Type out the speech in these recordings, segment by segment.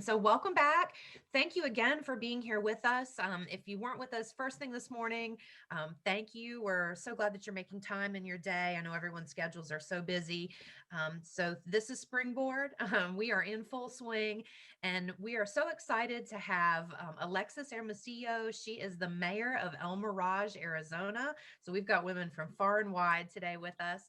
So welcome back. Thank you again for being here with us. If you weren't with us first thing this morning, thank you. We're so glad that you're making time in your day. I know everyone's schedules are so busy. So this is Springboard. We are in full swing, and we are so excited to have Alexis Hermosillo. She is the mayor of El Mirage, Arizona. So we've got women from far and wide today with us,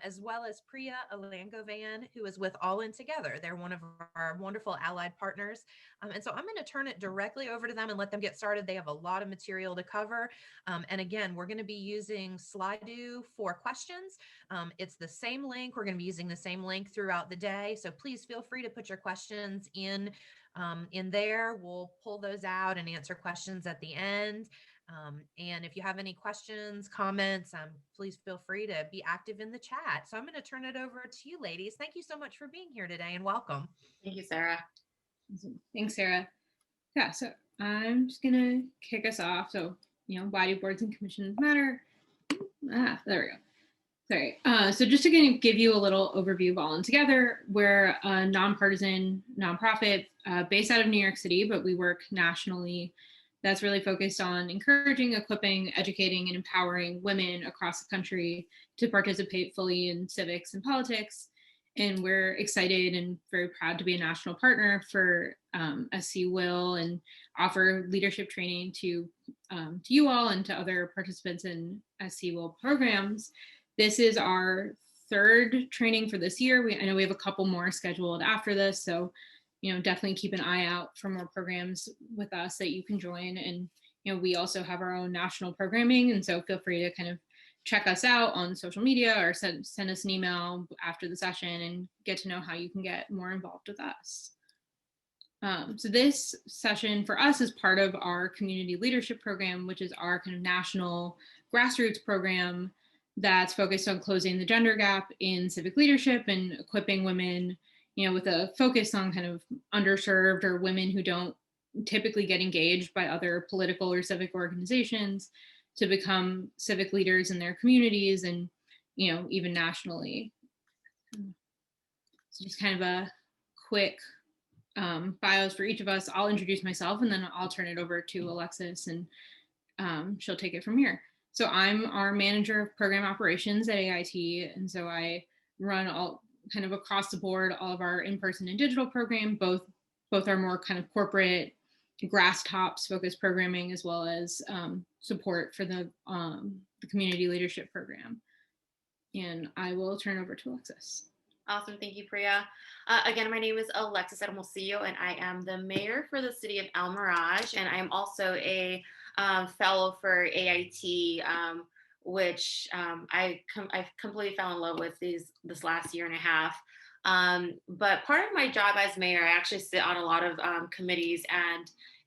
as well as Priya Alangovan, who is with All In Together. They're one of our wonderful allied partners. And so I'm going to turn it directly over to them and let them get started. They have a lot of material to cover. And again, we're going to be using Slido for questions. It's the same link. We're going to be using the same link throughout the day. So please feel free to put your questions in there. We'll pull those out and answer questions at the end. And if you have any questions, comments, please feel free to be active in the chat. So I'm going to turn it over to you, ladies. Thank you so much for being here today and welcome. Thank you, Sarah. Thanks, Sarah. Yeah, so I'm just gonna kick us off. So, why do boards and commissions matter? There we go. Sorry. So just to give you a little overview of All In Together, we're a nonpartisan nonprofit based out of New York City, but we work nationally. That's really focused on encouraging, equipping, educating, and empowering women across the country to participate fully in civics and politics. And we're excited and very proud to be a national partner for SC Will and offer leadership training to you all and to other participants in SC Will programs. This is our third training for this year. I know we have a couple more scheduled after this, so definitely keep an eye out for more programs with us that you can join. And we also have our own national programming, and so feel free to kind of check us out on social media or send us an email after the session and get to know how you can get more involved with us. So this session for us is part of our community leadership program, which is our kind of national grassroots program that's focused on closing the gender gap in civic leadership and equipping women, with a focus on kind of underserved or women who don't typically get engaged by other political or civic organizations to become civic leaders in their communities and, even nationally. So just kind of a quick bios for each of us. I'll introduce myself and then I'll turn it over to Alexis and she'll take it from here. So I'm our manager of program operations at AIT. And so I run all kind of across the board, all of our in-person and digital program, both are more kind of corporate grass tops focused programming, as well as support for the community leadership program. And I will turn over to Alexis. Awesome. Thank you, Priya. Again, my name is Alexis Hermosillo, and I am the mayor for the city of El Mirage. And I am also a fellow for AIT, which I've completely fell in love with this last year and a half. But part of my job as mayor, I actually sit on a lot of committees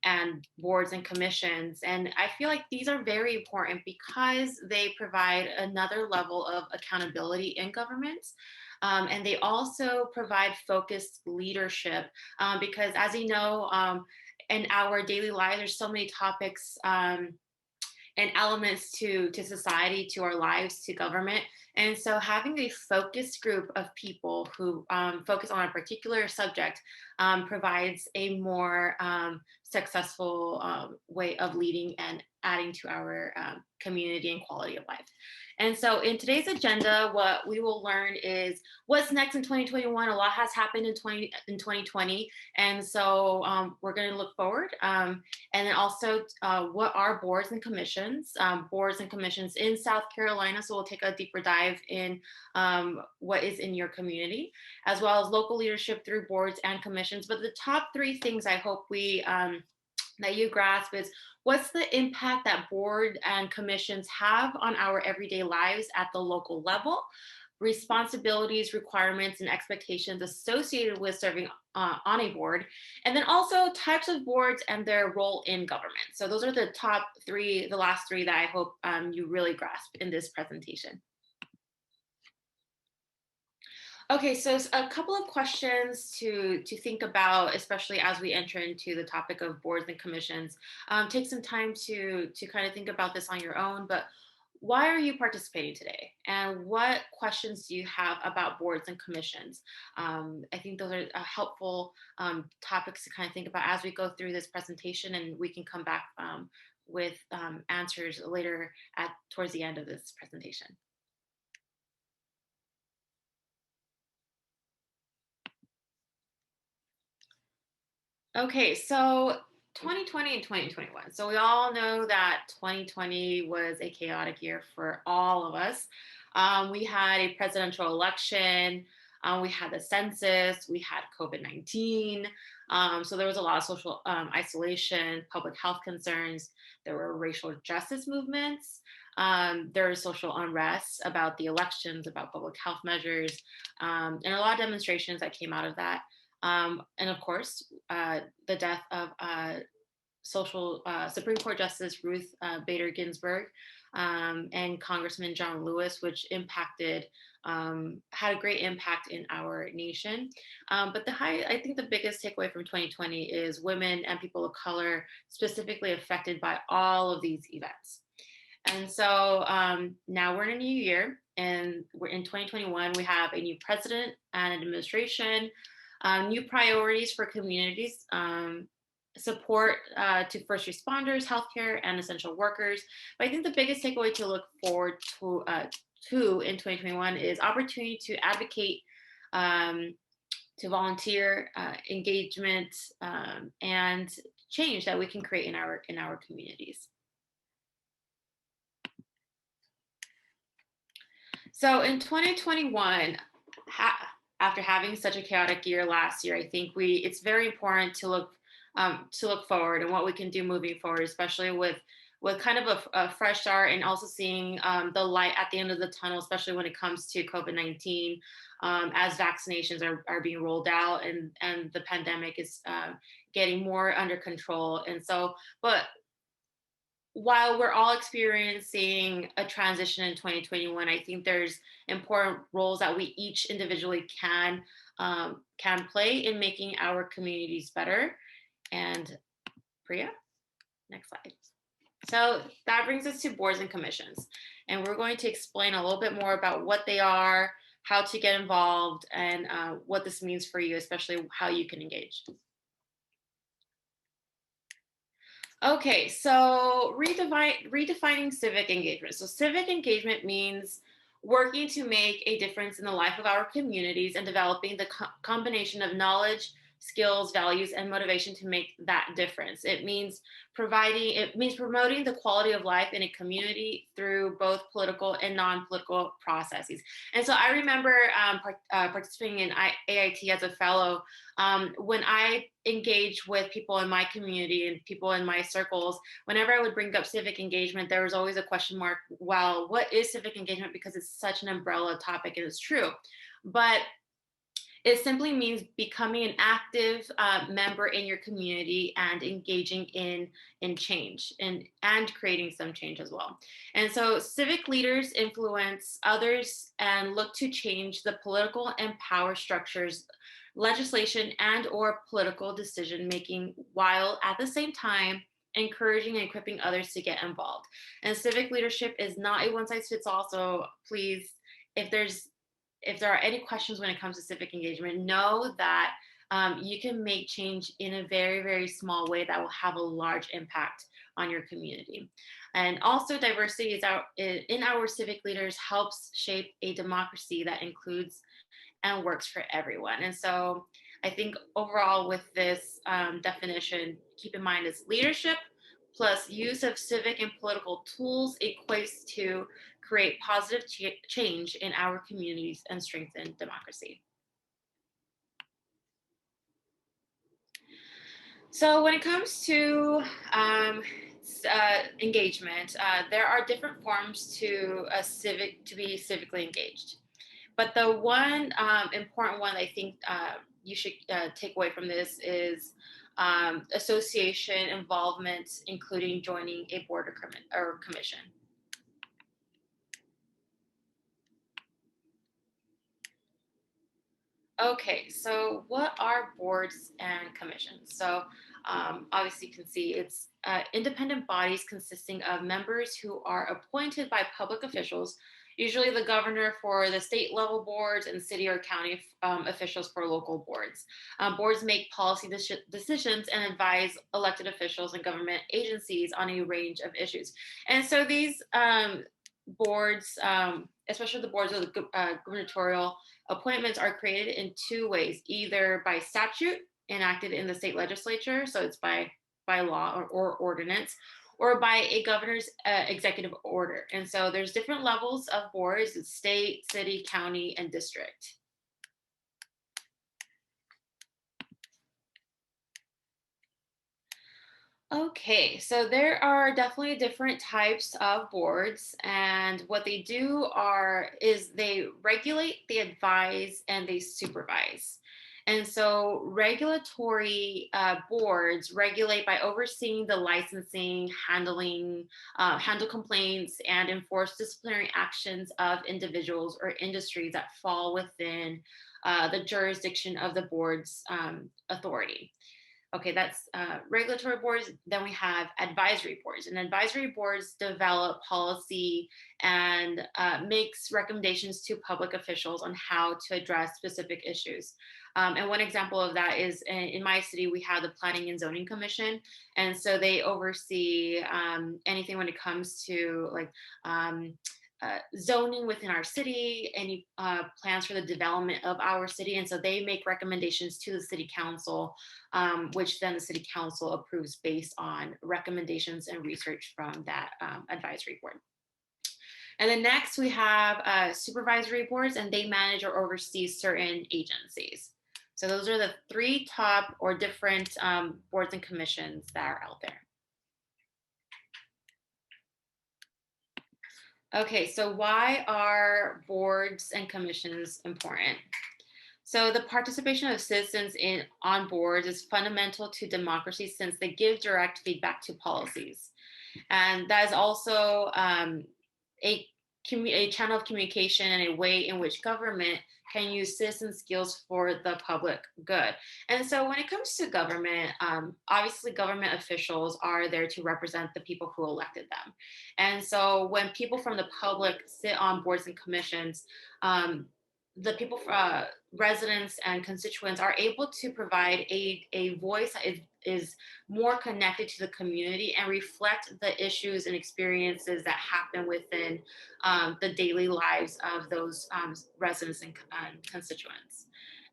and boards and commissions. And I feel like these are very important because they provide another level of accountability in government. And they also provide focused leadership because, as you know, in our daily lives, there's so many topics and elements to society, to our lives, to government. And so having a focused group of people who focus on a particular subject provides a more successful way of leading and adding to our community and quality of life. And so in today's agenda, what we will learn is what's next in 2021. A lot has happened in 2020. And so we're going to look forward. And then also what are boards and commissions in South Carolina. So we'll take a deeper dive in what is in your community, as well as local leadership through boards and commissions. But the top three things I hope that you grasp is what's the impact that board and commissions have on our everyday lives at the local level, responsibilities, requirements, and expectations associated with serving on a board, and then also types of boards and their role in government. So those are the last three that I hope you really grasp in this presentation. Okay, so a couple of questions to think about, especially as we enter into the topic of boards and commissions. Take some time to kind of think about this on your own, but why are you participating today? And what questions do you have about boards and commissions? I think those are helpful topics to kind of think about as we go through this presentation, and we can come back with answers later towards the end of this presentation. Okay, so 2020 and 2021. So we all know that 2020 was a chaotic year for all of us. We had a presidential election, we had the census, we had COVID-19. So there was a lot of social isolation, public health concerns. There were racial justice movements. There was social unrest about the elections, about public health measures, and a lot of demonstrations that came out of that. And of course, the death of Supreme Court Justice Ruth Bader Ginsburg and Congressman John Lewis, which had a great impact in our nation. But I think the biggest takeaway from 2020 is women and people of color specifically affected by all of these events. And so now we're in a new year, and we're in 2021. We have a new president and an administration. New priorities for communities, support to first responders, healthcare, and essential workers. But I think the biggest takeaway to look forward to in 2021 is opportunity to advocate, to volunteer, engagement, and change that we can create in our communities. So in 2021, after having such a chaotic year last year, I think it's very important to look forward and what we can do moving forward, especially with kind of a fresh start, and also seeing the light at the end of the tunnel, especially when it comes to COVID-19, as vaccinations are being rolled out and the pandemic is getting more under control. And so, but while we're all experiencing a transition in 2021, I think there's important roles that we each individually can play in making our communities better. And Priya, next slide. So that brings us to boards and commissions. And we're going to explain a little bit more about what they are, how to get involved, and what this means for you, especially how you can engage. Okay, so redefining civic engagement. So civic engagement means working to make a difference in the life of our communities and developing the combination of knowledge, skills, values, and motivation to make that difference. It means promoting the quality of life in a community through both political and non-political processes. And so I remember participating in AIT as a fellow. When I engage with people in my community and people in my circles, whenever I would bring up civic engagement, there was always a question mark. Well, what is civic engagement? Because it's such an umbrella topic, and it's true. But it simply means becoming an active member in your community and engaging in change and creating some change as well. And so civic leaders influence others and look to change the political and power structures, legislation, and or political decision making, while at the same time encouraging and equipping others to get involved. And civic leadership is not a one size fits all. So please, if there are any questions when it comes to civic engagement, know that you can make change in a very, very small way that will have a large impact on your community. And also, diversity in our civic leaders helps shape a democracy that includes and works for everyone. And so I think overall with this definition, keep in mind is leadership plus use of civic and political tools equates to create positive change in our communities and strengthen democracy. So when it comes to engagement, there are different forms to be civically engaged. But the one important one I think you should take away from this is association involvement, including joining a board or commission. Okay, so what are boards and commissions? So obviously, you can see it's independent bodies consisting of members who are appointed by public officials, usually the governor for the state level boards and city or county officials for local boards. Boards make policy decisions and advise elected officials and government agencies on a range of issues. And so these boards, especially the boards of the gubernatorial appointments, are created in two ways: either by statute enacted in the state legislature, so it's by law or ordinance, or by a governor's executive order. And so there's different levels of boards: it's state, city, county, and district. Okay, so there are definitely different types of boards, and what they do is they regulate, they advise, and they supervise. And so regulatory boards regulate by overseeing the licensing, handle complaints, and enforce disciplinary actions of individuals or industries that fall within the jurisdiction of the board's authority. Okay, that's regulatory boards. Then we have advisory boards, and advisory boards develop policy and makes recommendations to public officials on how to address specific issues. And one example of that is in my city, we have the Planning and Zoning Commission, and so they oversee anything when it comes to like zoning within our city, any plans for the development of our city. And so they make recommendations to the city council, which then the city council approves based on recommendations and research from that advisory board. And then next we have supervisory boards, and they manage or oversee certain agencies. So those are the three top or different boards and commissions that are out there. Okay, so why are boards and commissions important? So the participation of citizens on boards is fundamental to democracy, since they give direct feedback to policies. And that is also a channel of communication and a way in which government can use citizen skills for the public good. And so when it comes to government, obviously government officials are there to represent the people who elected them. And so when people from the public sit on boards and commissions, the people, residents and constituents, are able to provide a voice that is more connected to the community and reflect the issues and experiences that happen within the daily lives of those residents and constituents.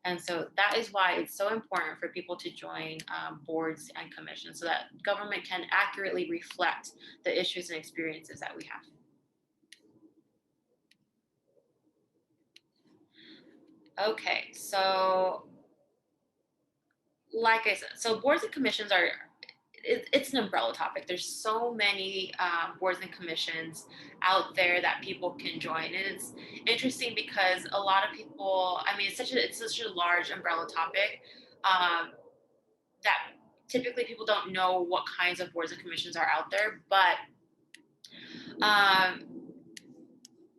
And so that is why it's so important for people to join boards and commissions, so that government can accurately reflect the issues and experiences that we have. Okay, so like I said, so boards and commissions it's an umbrella topic. There's so many boards and commissions out there that people can join, and it's interesting because a lot of people, I mean, it's such a large umbrella topic that typically people don't know what kinds of boards and commissions are out there, but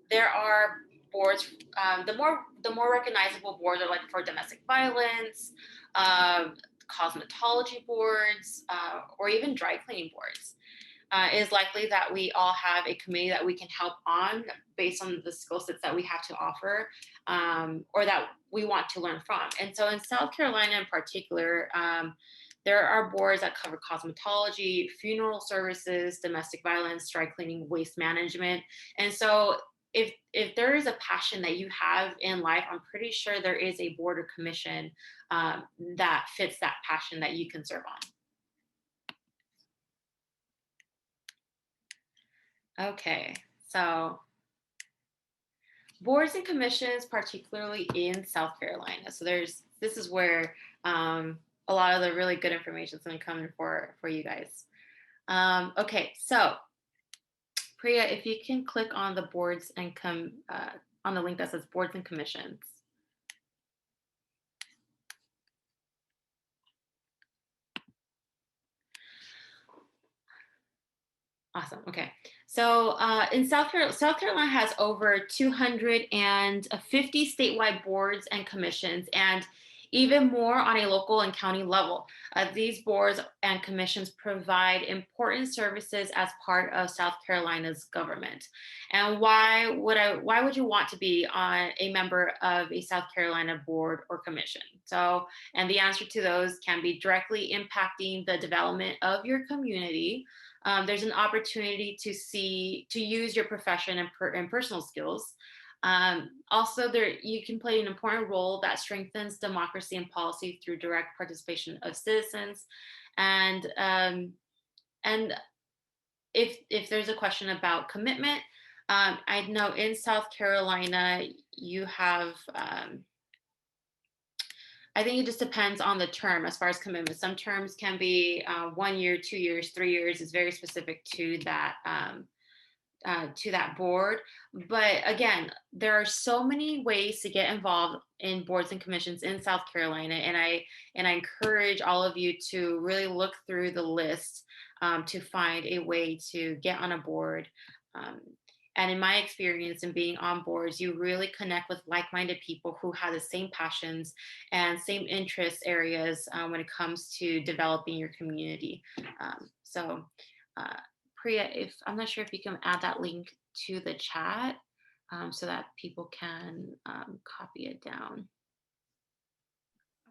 there are boards. The more recognizable boards are like for domestic violence, cosmetology boards, or even dry cleaning boards. It is likely that we all have a committee that we can help on based on the skill sets that we have to offer, or that we want to learn from. And so in South Carolina in particular, there are boards that cover cosmetology, funeral services, domestic violence, dry cleaning, waste management. And so if there is a passion that you have in life, I'm pretty sure there is a board or commission that fits that passion that you can serve on. Okay, so boards and commissions, particularly in South Carolina. So this is where a lot of the really good information is going to come in for you guys. Okay, so Priya, if you can click on the boards and on the link that says boards and commissions. Awesome. Okay. So in South Carolina has over 250 statewide boards and commissions, and even more on a local and county level. These boards and commissions provide important services as part of South Carolina's government. And why would you want to be on a member of a South Carolina board or commission? So, and the answer to those can be directly impacting the development of your community. There's an opportunity to use your profession and personal skills. Also, there you can play an important role that strengthens democracy and policy through direct participation of citizens. And um, and if there's a question about commitment, I know in South Carolina you have. I think it just depends on the term as far as commitment. Some terms can be 1 year, 2 years, 3 years. Is very specific to that board. But again, there are so many ways to get involved in boards and commissions in South Carolina, and I encourage all of you to really look through the list to find a way to get on a board. Um, and in my experience in being on boards, you really connect with like-minded people who have the same passions and same interest areas when it comes to developing your community. So. Priya, if I'm not sure if you can add that link to the chat so that people can copy it down.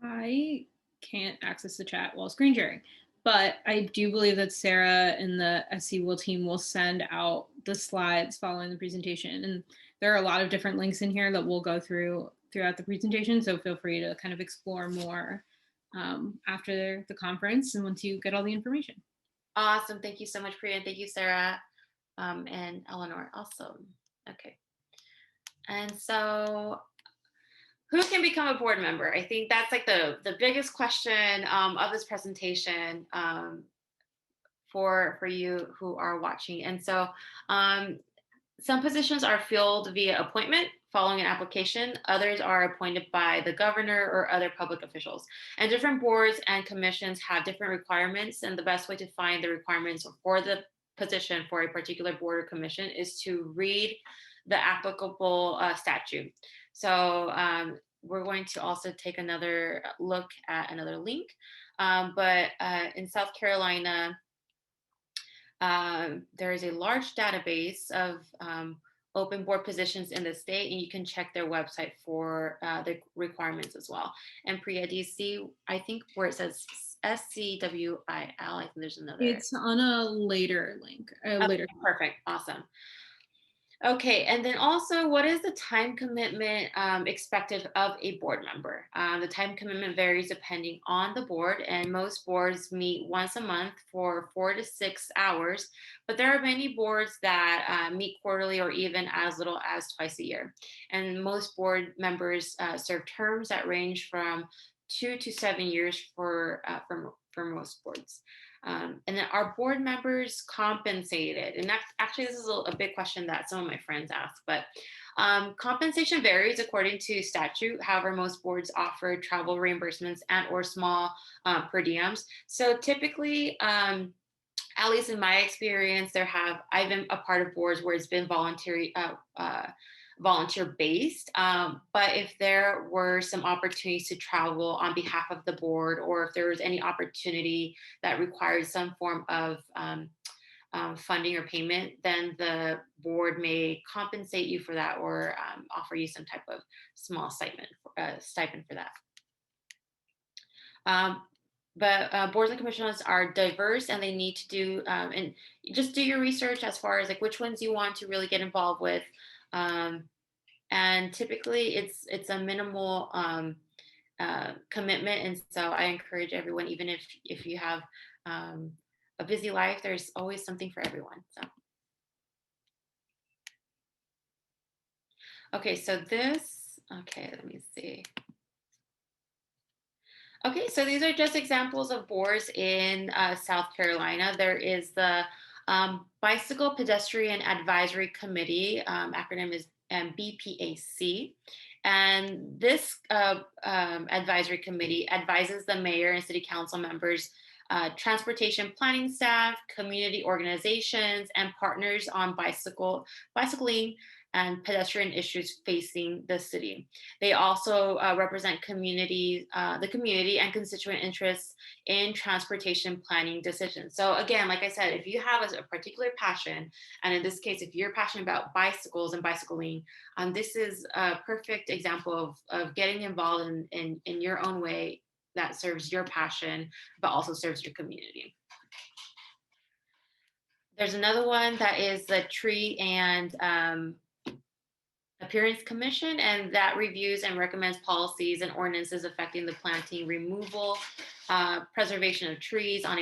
I can't access the chat while screen sharing, but I do believe that Sarah and the SC Will team will send out the slides following the presentation. And there are a lot of different links in here that we'll go through throughout the presentation. So feel free to kind of explore more after the conference and once you get all the information. Awesome. Thank you so much, Priya. And thank you, Sarah and Eleanor. Awesome. Okay. And so who can become a board member? I think that's like the biggest question of this presentation for you who are watching. And so some positions are filled via appointment following an application. Others are appointed by the governor or other public officials. And different boards and commissions have different requirements. And the best way to find the requirements for the position for a particular board or commission is to read the applicable statute. So we're going to also take another look at another link. But in South Carolina, there is a large database of open board positions in the state, and you can check their website for the requirements as well. And Priya, do you see, I think where it says SCWIL, I think there's another. It's on a later link. Later. Perfect. Awesome. Okay, and then also, what is the time commitment expected of a board member? The time commitment varies depending on the board, and most boards meet once a month for 4 to 6 hours, but there are many boards that meet quarterly or even as little as twice a year. And most board members serve terms that range from 2 to 7 years for most boards. And then are board members compensated? And that's actually, this is a big question that some of my friends ask, but compensation varies according to statute. However, most boards offer travel reimbursements and or small per diems. So typically, at least in my experience, I've been a part of boards where it's been volunteer based. But if there were some opportunities to travel on behalf of the board, or if there was any opportunity that required some form of funding or payment, then the board may compensate you for that or offer you some type of small stipend for that. But boards and commissions are diverse, and they need to do and just do your research as far as like which ones you want to really get involved with. And typically it's a minimal commitment. And so I encourage everyone, even if you have a busy life, there's always something for everyone. So. Okay, so let me see. Okay, so these are just examples of boards in South Carolina. There is the Bicycle Pedestrian Advisory Committee, acronym is BPAC. And this advisory committee advises the mayor and city council members transportation planning staff, community organizations, and partners on bicycling and pedestrian issues facing the city. They also represent the community and constituent interests in transportation planning decisions. So again, like I said, if you have a particular passion, and in this case, if you're passionate about bicycles and bicycling, this is a perfect example of getting involved in your own way that serves your passion, but also serves your community. There's another one that is the Tree and Appearance Commission, and that reviews and recommends policies and ordinances affecting the planting, removal, preservation of trees on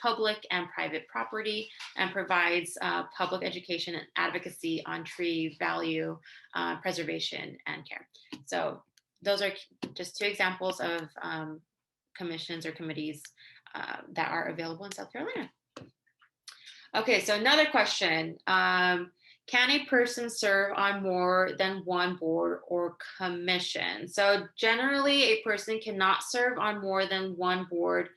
public and private property, and provides public education and advocacy on tree value, preservation, and care. So those are just two examples of commissions or committees that are available in South Carolina. Okay, so another question. Can a person serve on more than one board or commission? So generally, a person cannot serve on more than one board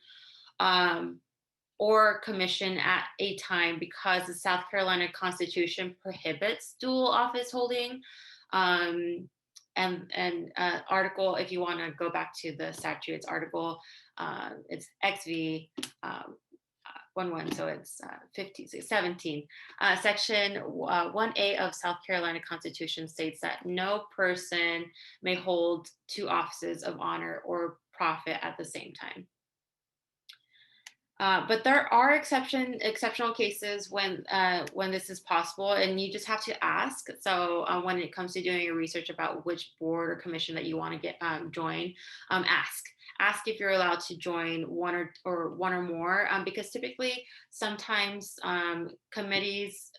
or commission at a time because the South Carolina Constitution prohibits dual office holding. And article, if you want to go back to the statute, it's article, it's XV 11, so it's 17. Section 1A of South Carolina Constitution states that no person may hold two offices of honor or profit at the same time. But there are exceptional cases when this is possible, and you just have to ask. So when it comes to doing your research about which board or commission that you want to get join, ask if you're allowed to join one or more, because typically sometimes committees,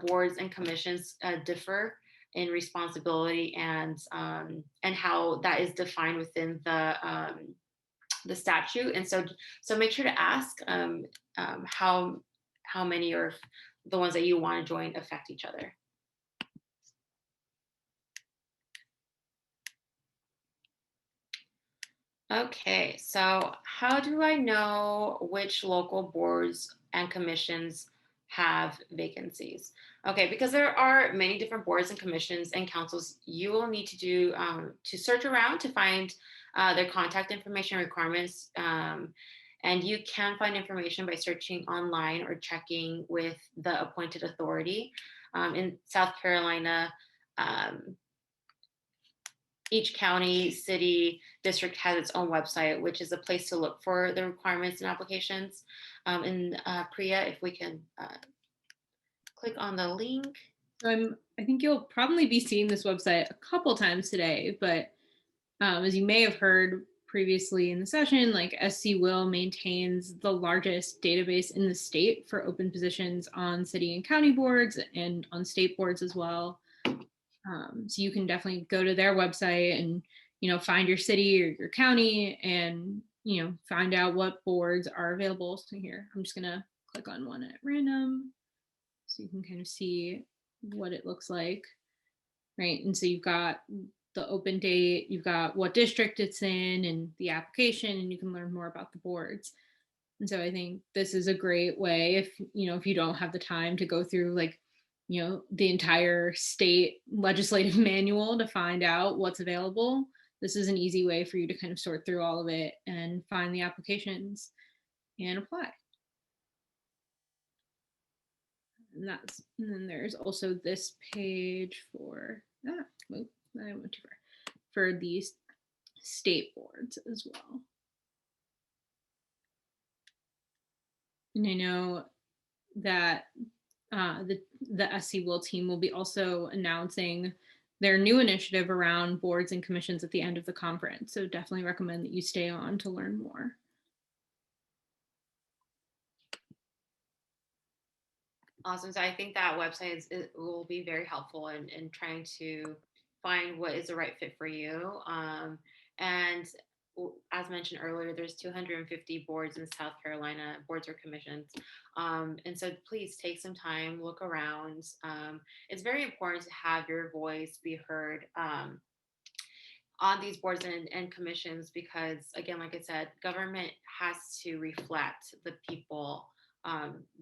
boards, and commissions differ in responsibility and how that is defined within the statute. And so make sure to ask how many or the ones that you want to join affect each other. Okay, so how do I know which local boards and commissions have vacancies? Okay, because there are many different boards and commissions and councils, you will need to do to search around to find their contact information requirements. And you can find information by searching online or checking with the appointed authority. In South Carolina, each county, city, district has its own website, which is a place to look for the requirements and applications. And Priya, if we can click on the link. So I think you'll probably be seeing this website a couple times today, but as you may have heard previously in the session, like SC Will maintains the largest database in the state for open positions on city and county boards and on state boards as well. So you can definitely go to their website and, find your city or your county and, find out what boards are available. So here, I'm just going to click on one at random so you can kind of see what it looks like, right? And so you've got the open date, you've got what district it's in and the application, and you can learn more about the boards. And so I think this is a great way if you don't have the time to go through the entire state legislative manual to find out what's available. This is an easy way for you to kind of sort through all of it and find the applications and apply. And then there's also this page for I went too far, for these state boards as well. And I know that the SC Will team will be also announcing their new initiative around boards and commissions at the end of the conference. So definitely recommend that you stay on to learn more. Awesome. So I think that website will be very helpful in trying to find what is the right fit for you. And as mentioned earlier, there's 250 boards in South Carolina, boards or commissions. And so please take some time, look around. It's very important to have your voice be heard on these boards and commissions, because again, like I said, government has to reflect the people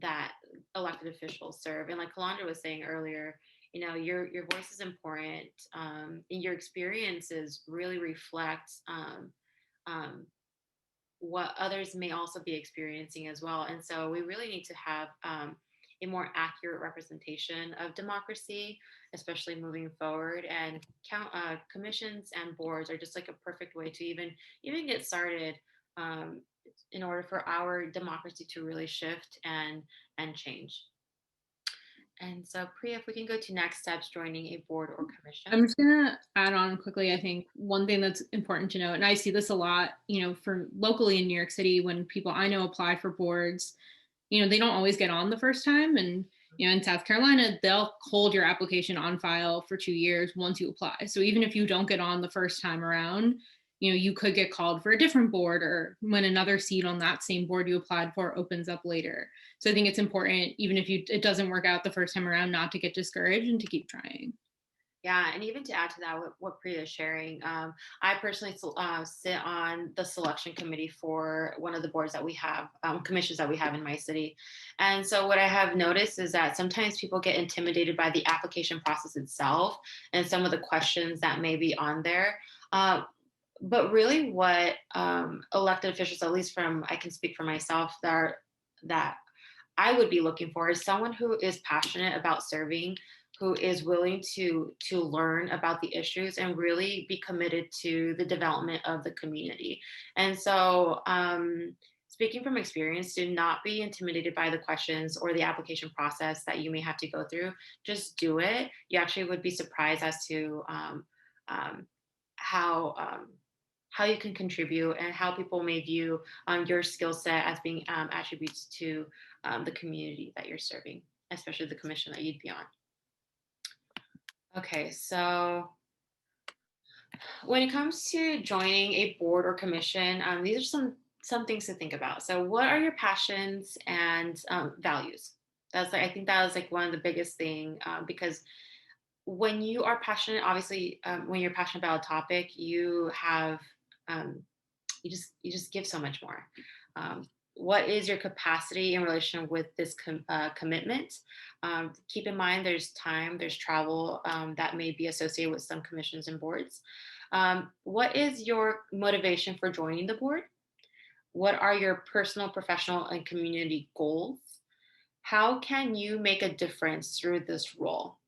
that elected officials serve. And like Kalandra was saying earlier, your voice is important, and your experiences really reflect um, what others may also be experiencing as well. And so we really need to have a more accurate representation of democracy, especially moving forward. And commissions and boards are just like a perfect way to even get started, um, in order for our democracy to really shift and change. And so, Priya, if we can go to next steps, joining a board or commission. I'm just gonna add on quickly. I think one thing that's important to note, and I see this a lot, for locally in New York City, when people I know apply for boards, they don't always get on the first time. And, in South Carolina, they'll hold your application on file for 2 years once you apply. So even if you don't get on the first time around, you could get called for a different board, or when another seat on that same board you applied for opens up later. So I think it's important, even if it doesn't work out the first time around, not to get discouraged and to keep trying. Yeah, and even to add to that, what Priya is sharing, I personally sit on the selection committee for one of the boards that we have, commissions that we have in my city. And so what I have noticed is that sometimes people get intimidated by the application process itself and some of the questions that may be on there. But really what elected officials, at least I can speak for myself, that I would be looking for is someone who is passionate about serving, who is willing to learn about the issues and really be committed to the development of the community. And so, speaking from experience, do not be intimidated by the questions or the application process that you may have to go through. Just do it. You actually would be surprised as to um, how. How you can contribute and how people may view your skill set as being attributes to the community that you're serving, especially the commission that you'd be on. Okay, so when it comes to joining a board or commission, these are some things to think about. So, what are your passions and values? I think that was like one of the biggest thing, because when you are passionate, obviously, when you're passionate about a topic, you have you just give so much more. What is your capacity in relation with this commitment? Keep in mind there's time, there's travel that may be associated with some commissions and boards. What is your motivation for joining the board? What are your personal, professional, and community goals? How can you make a difference through this role?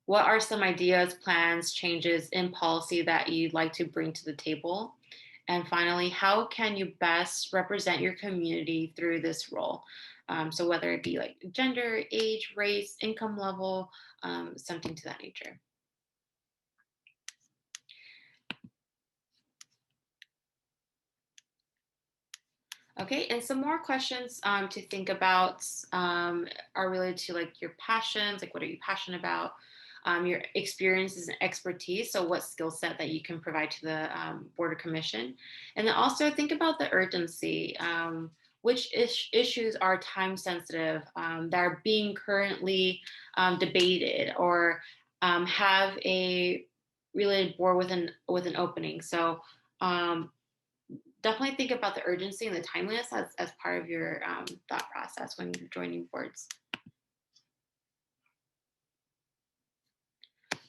What are some ideas, plans, changes in policy that you'd like to bring to the table? And finally, how can you best represent your community through this role? So whether it be like gender, age, race, income level, something to that nature. Okay, and some more questions to think about are related to like your passions, like what are you passionate about? Your experiences and expertise. So, what skill set that you can provide to the board or commission, and then also think about the urgency. Which issues are time sensitive that are being currently debated or have a related board with an opening. So. Definitely think about the urgency and the timeliness as part of your thought process when you're joining boards.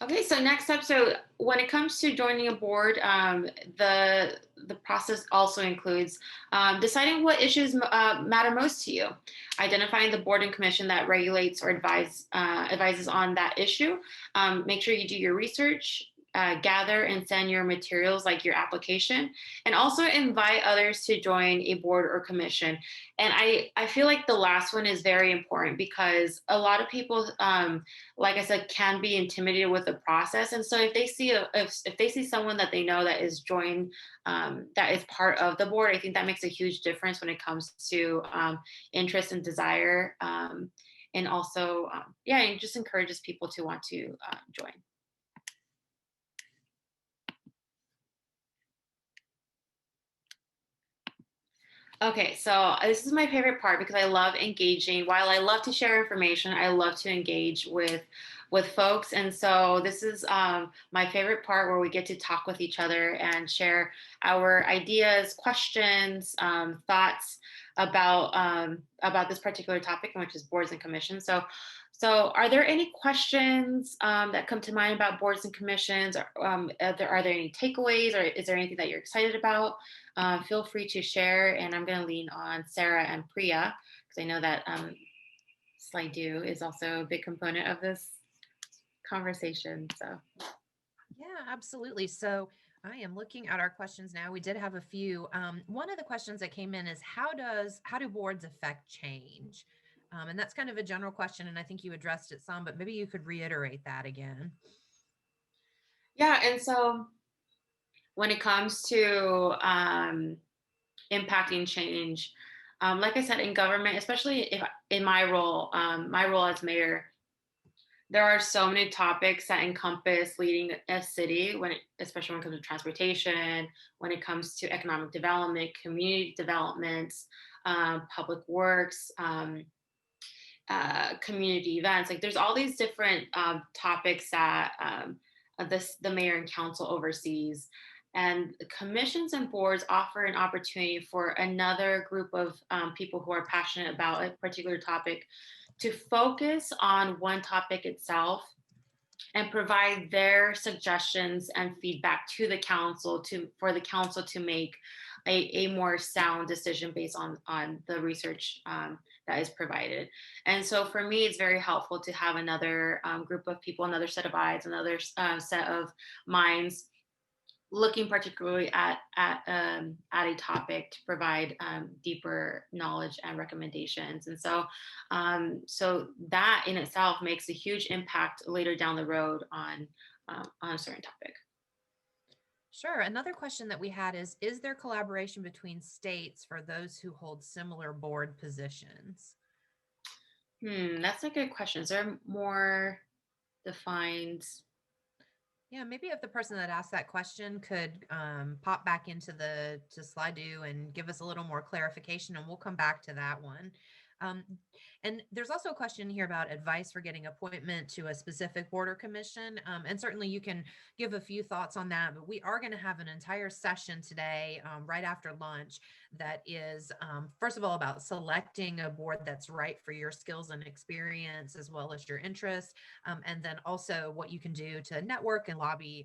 Okay, so next up, so when it comes to joining a board, the process also includes deciding what issues matter most to you, identifying the board and commission that regulates or advises on that issue. Make sure you do your research, gather and send your materials like your application, and also invite others to join a board or commission. And I feel like the last one is very important because a lot of people, like I said, can be intimidated with the process. And so if they see if they see someone that they know that is joined, that is part of the board, I think that makes a huge difference when it comes to interest and desire. And also, yeah, it just encourages people to want to join. Okay, so this is my favorite part because I love engaging. While I love to share information, I love to engage with folks, and so this is my favorite part where we get to talk with each other and share our ideas, questions, thoughts about this particular topic, which is boards and commissions. So, are there any questions that come to mind about boards and commissions? Are there any takeaways, or is there anything that you're excited about? Feel free to share. And I'm going to lean on Sarah and Priya because I know that Slido is also a big component of this conversation. So, Yeah, absolutely. So I am looking at our questions now. We did have a few. One of the questions that came in is how do boards affect change? And that's kind of a general question, and I think you addressed it some, but maybe you could reiterate that again. yeah. And so, when it comes to impacting change, like I said, in government, especially if in my role as mayor, there are so many topics that encompass leading a city especially when it comes to transportation, when it comes to economic development, community development, public works, community events. Like there's all these different topics that the mayor and council oversees. And the commissions and boards offer an opportunity for another group of people who are passionate about a particular topic to focus on one topic itself and provide their suggestions and feedback to the council for the council to make a more sound decision based on the research that is provided. And so for me, it's very helpful to have another group of people, another set of eyes, another set of minds looking particularly at a topic to provide deeper knowledge and recommendations. And so that in itself makes a huge impact later down the road on a certain topic. Sure. Another question that we had is there collaboration between states for those who hold similar board positions? That's a good question. Is there more defined? Yeah, maybe if the person that asked that question could pop back into the to Slido and give us a little more clarification, and we'll come back to that one. Um, and there's also a question here about advice for getting appointment to a specific board or commission. And certainly you can give a few thoughts on that, but we are going to have an entire session today, right after lunch, that is, first of all, about selecting a board that's right for your skills and experience, as well as your interests, and then also what you can do to network and lobby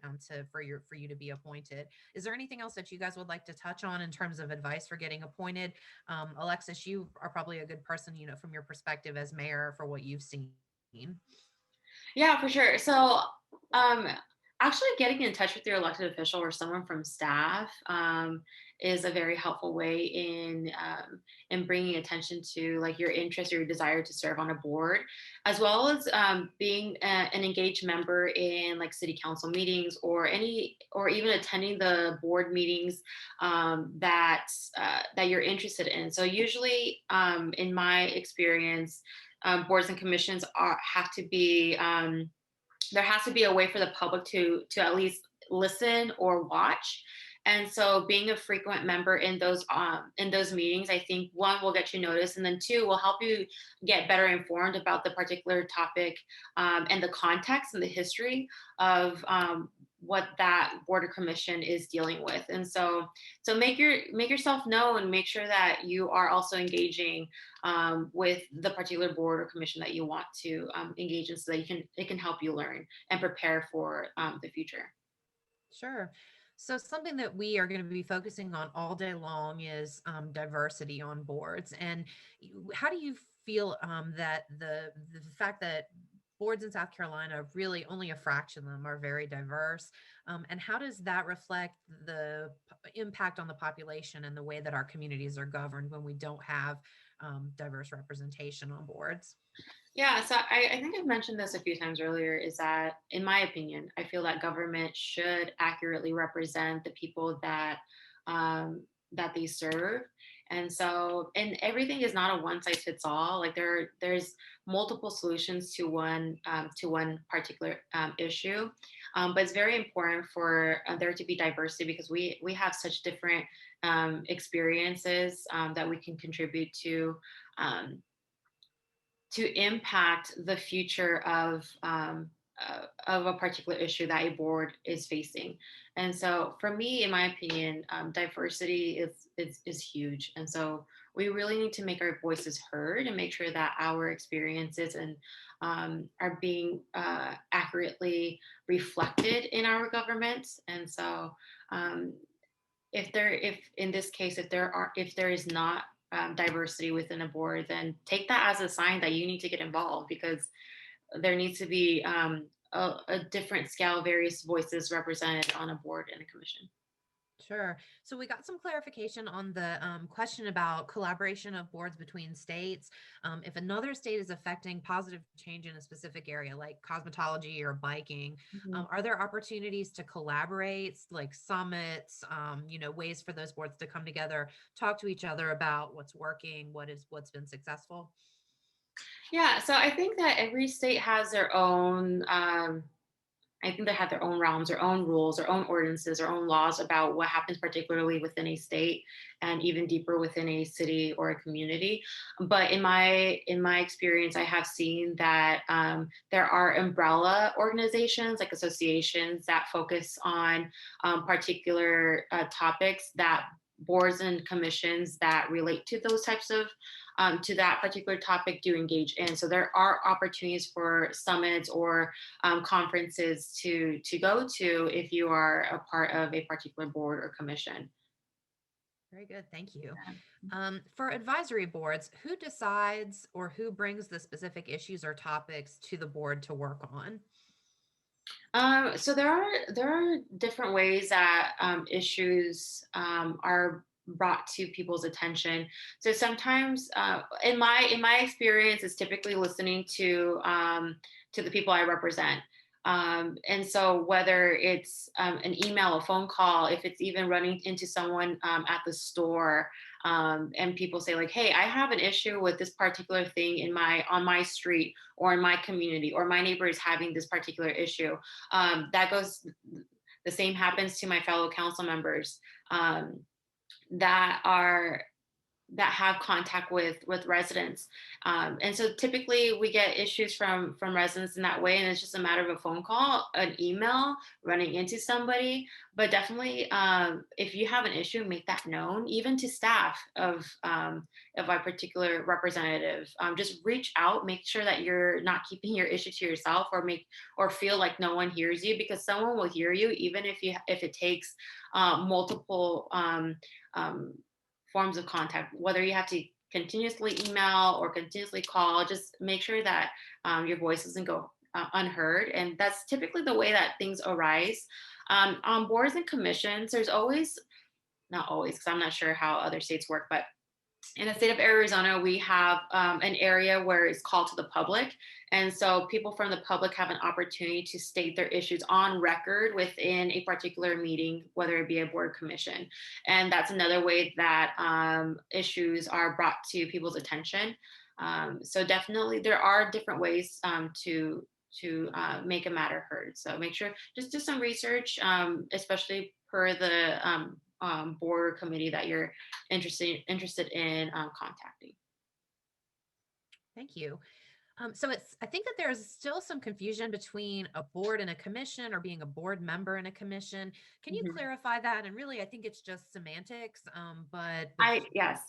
for you to be appointed. Is there anything else that you guys would like to touch on in terms of advice for getting appointed? Alexis, you are probably a good person, from your perspective as mayor for what you've seen. Yeah, for sure. So, um, actually, getting in touch with your elected official or someone from staff is a very helpful way in bringing attention to like your interest or your desire to serve on a board, as well as being an engaged member in like city council meetings or even attending the board meetings that you're interested in. So, usually, in my experience, boards and commissions have to be there has to be a way for the public to at least listen or watch. And so being a frequent member in those meetings, I think one will get you noticed, and then two will help you get better informed about the particular topic and the context and the history of what that board or commission is dealing with. And so make yourself known, make sure that you are also engaging with the particular board or commission that you want to engage in, so that it can help you learn and prepare for the future. Sure. So something that we are going to be focusing on all day long is diversity on boards. And how do you feel that the fact that boards in South Carolina, really only a fraction of them are very diverse, and how does that reflect the impact on the population and the way that our communities are governed when we don't have diverse representation on boards? Yeah, so I think I've mentioned this a few times earlier, is that, in my opinion, I feel that government should accurately represent the people that they serve. And everything is not a one size fits all. Like there's multiple solutions to one particular issue. But it's very important for there to be diversity because we have such different experiences that we can contribute um, to impact the future of a particular issue that a board is facing. And so, for me, in my opinion, diversity is huge. And so, we really need to make our voices heard and make sure that our experiences and are being accurately reflected in our governments. And so, um, if in this case, if there is not diversity within a board, then take that as a sign that you need to get involved, because there needs to be a different scale, various voices represented on a board and a commission. Sure. So we got some clarification on the question about collaboration of boards between states. If another state is affecting positive change in a specific area, like cosmetology or biking, Mhm. are there opportunities to collaborate, like summits, ways for those boards to come together, talk to each other about what's working, what's been successful? Yeah, so I think that every state has their own. I think they have their own realms, their own rules, their own ordinances, their own laws about what happens, particularly within a state, and even deeper within a city or a community. But in my experience, I have seen that there are umbrella organizations, like associations, that focus on particular topics that boards and commissions that relate to those types of to that particular topic do engage in. So there are opportunities for summits or conferences to go to if you are a part of a particular board or commission. Very good. Thank you. Yeah. For advisory boards, who decides or who brings the specific issues or topics to the board to work on? So there are different ways that issues are brought to people's attention. So sometimes, in my experience, it's typically listening to the people I represent. And so whether it's an email, a phone call, if it's even running into someone at the store, and people say like, "Hey, I have an issue with this particular thing on my street or in my community, or my neighbor is having this particular issue." That goes the same happens to my fellow council members um, that are that have contact with residents, and so typically we get issues from residents in that way, and it's just a matter of a phone call, an email, running into somebody. But definitely, if you have an issue, make that known even to staff of a particular representative. Just reach out, make sure that you're not keeping your issue to yourself, or feel like no one hears you, because someone will hear you, even if it takes multiple um, forms of contact, whether you have to continuously email or continuously call. Just make sure that your voice doesn't go unheard. And that's typically the way that things arise. On boards and commissions, there's always, not always, because I'm not sure how other states work, but in the state of Arizona, we have an area where it's called to the public. And so people from the public have an opportunity to state their issues on record within a particular meeting, whether it be a board commission. And that's another way that issues are brought to people's attention. So definitely there are different ways to make a matter heard. So make sure, just do some research, especially per the board or committee that you're interested in contacting. Thank you. So I think that there's still some confusion between a board and a commission, or being a board member in a commission. Can you Mhm. clarify that? And really, I think it's just semantics. But I yes,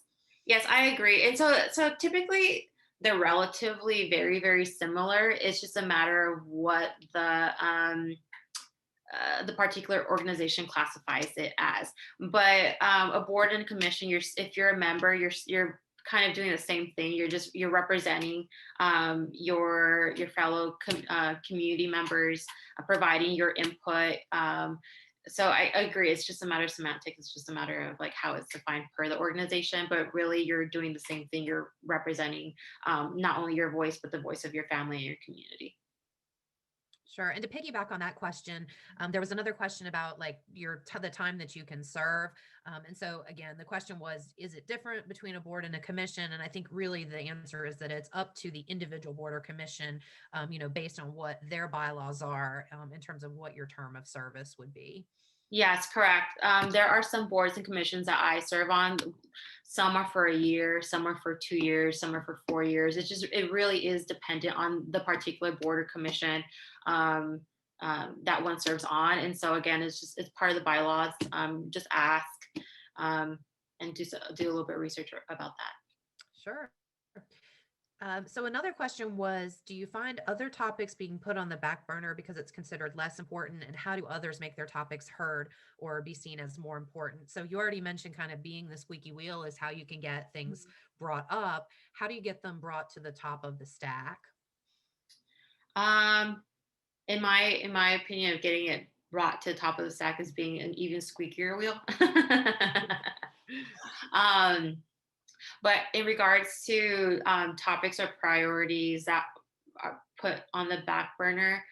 I agree. And so typically they're relatively very similar. It's just a matter of what the particular organization classifies it as. But a board and commission, if you're a member, you're kind of doing the same thing. You're representing your fellow community members, providing your input. So I agree. It's just a matter of semantics. It's just a matter of like how it's defined per the organization. But really, you're doing the same thing. You're representing not only your voice, but the voice of your family and your community. sure. And to piggyback on that question, there was another question about like the time that you can serve. And so again, the question was, is it different between a board and a commission? And I think really the answer is that it's up to the individual board or commission, based on what their bylaws are, in terms of what your term of service would be. Yes, correct. There are some boards and commissions that I serve on. Some are for a year, some are for 2 years, some are for 4 years. It really is dependent on the particular board or commission um, that one serves on. And so again, it's part of the bylaws. Just ask um, and do a little bit of research about that. Sure. So another question was, do you find other topics being put on the back burner because it's considered less important? And how do others make their topics heard or be seen as more important? So you already mentioned kind of being the squeaky wheel is how you can get things brought up. How do you get them brought to the top of the stack? Um, in my opinion, of getting it brought to the top of the stack is being an even squeakier wheel. um, But in regards to topics or priorities that are put on the back burner,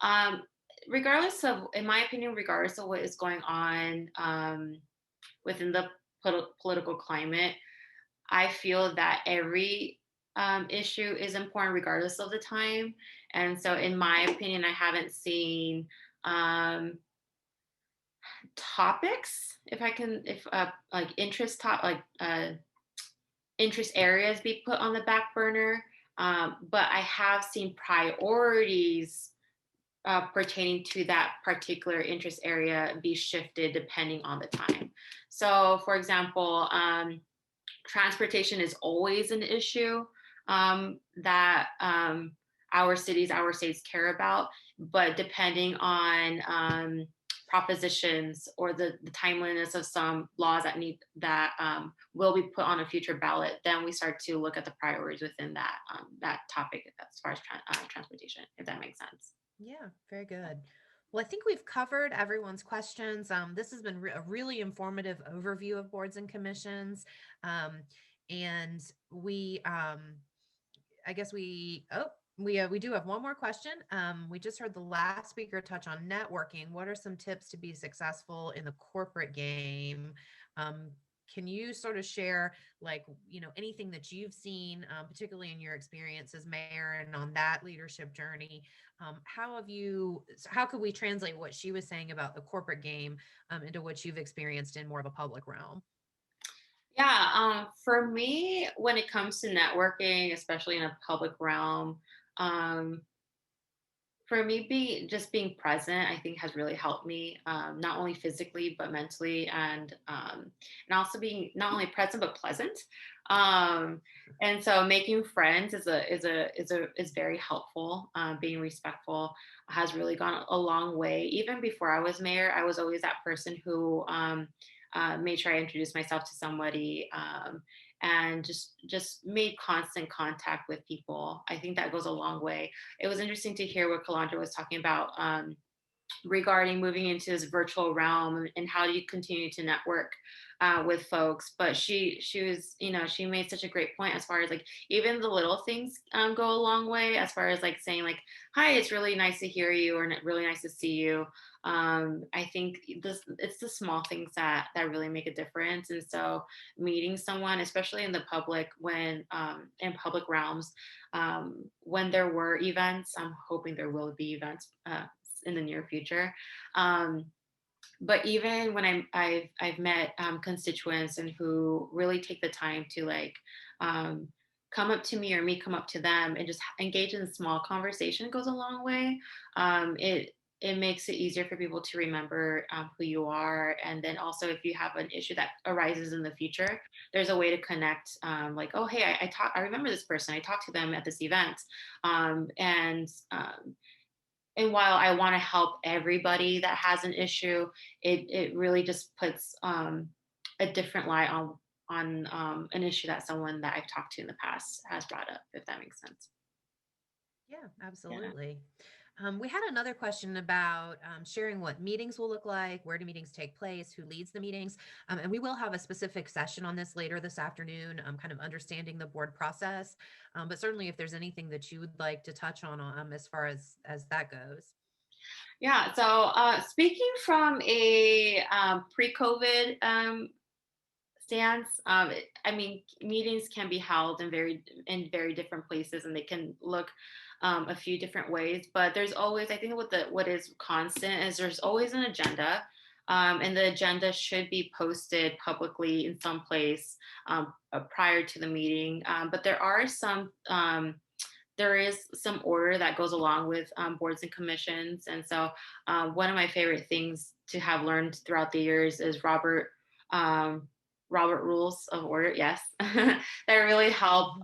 um, regardless of, in my opinion, regardless of what is going on within the political climate, I feel that every issue is important regardless of the time. And so, in my opinion, I haven't seen um, topics, if I can, if like interest areas be put on the back burner, but I have seen priorities pertaining to that particular interest area be shifted depending on the time. So, for example, transportation is always an issue that our states care about, but depending on propositions or the timeliness of some laws that will be put on a future ballot, then we start to look at the priorities within that topic as far as transportation, if that makes sense. Yeah, very good. Well, I think we've covered everyone's questions. This has been a really informative overview of boards and commissions. Um, and I guess we do have one more question. We just heard the last speaker touch on networking. What are some tips to be successful in the corporate game? Um, can you sort of share, like, anything that you've seen, particularly in your experience as mayor and on that leadership journey? How could we translate what she was saying about the corporate game into what you've experienced in more of a public realm? Yeah, for me, when it comes to networking, especially in a public realm, um, for me, being present, I think has really helped me, not only physically but mentally, and also being not only present but pleasant. Um, and so, making friends is very helpful. Being respectful has really gone a long way. Even before I was mayor, I was always that person who made sure I introduced myself to somebody. And just made constant contact with people. I think that goes a long way. It was interesting to hear what Kalandra was talking about regarding moving into this virtual realm and how do you continue to network with folks. But she was, she made such a great point as far as like even the little things go a long way, as far as like saying like, hi, it's really nice to hear you, or really nice to see you. I think it's the small things that really make a difference. And so meeting someone, especially in the public, when in public realms, when there were events, I'm hoping there will be events in the near future. Um, but even when I've met constituents and who really take the time to like um, come up to me or me come up to them and just engage in small conversation goes a long way. It makes it easier for people to remember who you are, and then also if you have an issue that arises in the future, there's a way to connect. Like, oh hey, I remember this person. I talked to them at this event, and while I want to help everybody that has an issue, it really just puts a different light on an issue that someone that I've talked to in the past has brought up, if that makes sense. Yeah, Yeah. absolutely. We had another question about sharing what meetings will look like, where do meetings take place, who leads the meetings, and we will have a specific session on this later this afternoon, kind of understanding the board process. But certainly, if there's anything that you would like to touch on as far as that goes. Yeah. So speaking from a pre-COVID stance, I mean, meetings can be held in very different places, and they can look a few different ways. But there's always, I think, what is constant is there's always an agenda. And the agenda should be posted publicly in some place prior to the meeting. But there is some order that goes along with boards and commissions. And so one of my favorite things to have learned throughout the years is um, Robert rules of order. Yes, that really help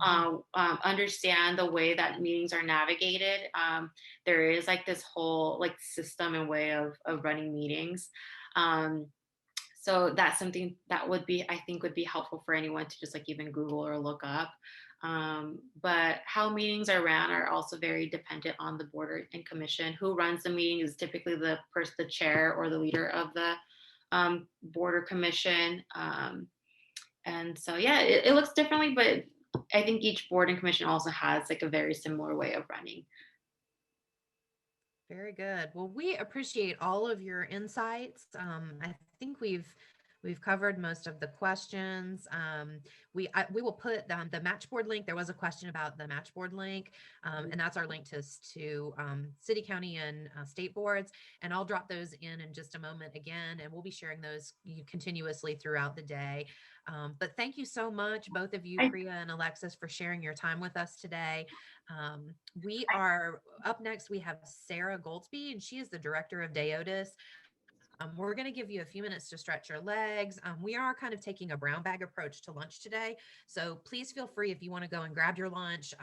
understand the way that meetings are navigated. There is like this whole like system and way of running meetings. Um, so that's something that I think would be helpful for anyone to just like even Google or look up. But how meetings are ran are also very dependent on the board and commission. Who runs the meeting is typically the chair or the leader of the board or commission. And so, yeah, it looks differently, but I think each board and commission also has like a very similar way of running. Very good. Well, we appreciate all of your insights. I think we've covered most of the questions. We will put the Matchboard link. There was a question about the Matchboard link, and that's our link to city, county, and state boards. And I'll drop those in just a moment again, and we'll be sharing those continuously throughout the day. But thank you so much, both of you, I, Priya and Alexis, for sharing your time with us today. We are up next. We have Sarah Goldsby, and she is the director of Deotis. We're going to give you a few minutes to stretch your legs. We are kind of taking a brown bag approach to lunch today. So please feel free if you want to go and grab your lunch.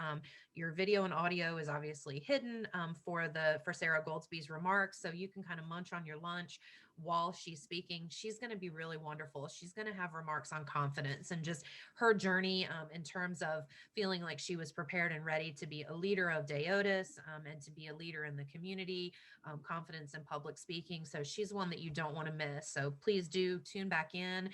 Your video and audio is obviously hidden for Sarah Goldsby's remarks. So you can kind of munch on your lunch while she's speaking. She's going to be really wonderful. She's going to have remarks on confidence and just her journey in terms of feeling like she was prepared and ready to be a leader of Deotis and to be a leader in the community, confidence in public speaking. So she's one that you don't want to miss. So please do tune back in.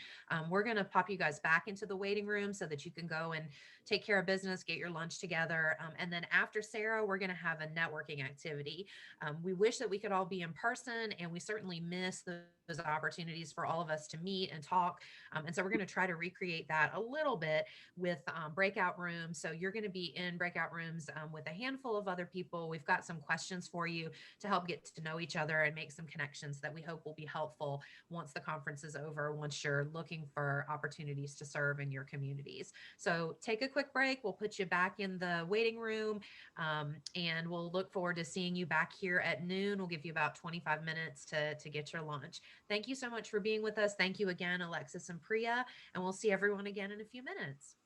We're going to pop you guys back into the waiting room so that you can go and take care of business, get your lunch together. And then after Sarah, we're going to have a networking activity. We wish that we could all be in person, and we certainly miss those opportunities for all of us to meet and talk. And so we're going to try to recreate that a little bit with breakout rooms. So you're going to be in breakout rooms with a handful of other people. We've got some questions for you to help get to know each other and make some connections that we hope will be helpful once the conference is over, once you're looking for opportunities to serve in your communities. So take a quick break. We'll put you back in the waiting room, and we'll look forward to seeing you back here at noon. We'll give you about 25 minutes to get your lunch. Thank you so much for being with us. Thank you again, Alexis and Priya, and we'll see everyone again in a few minutes.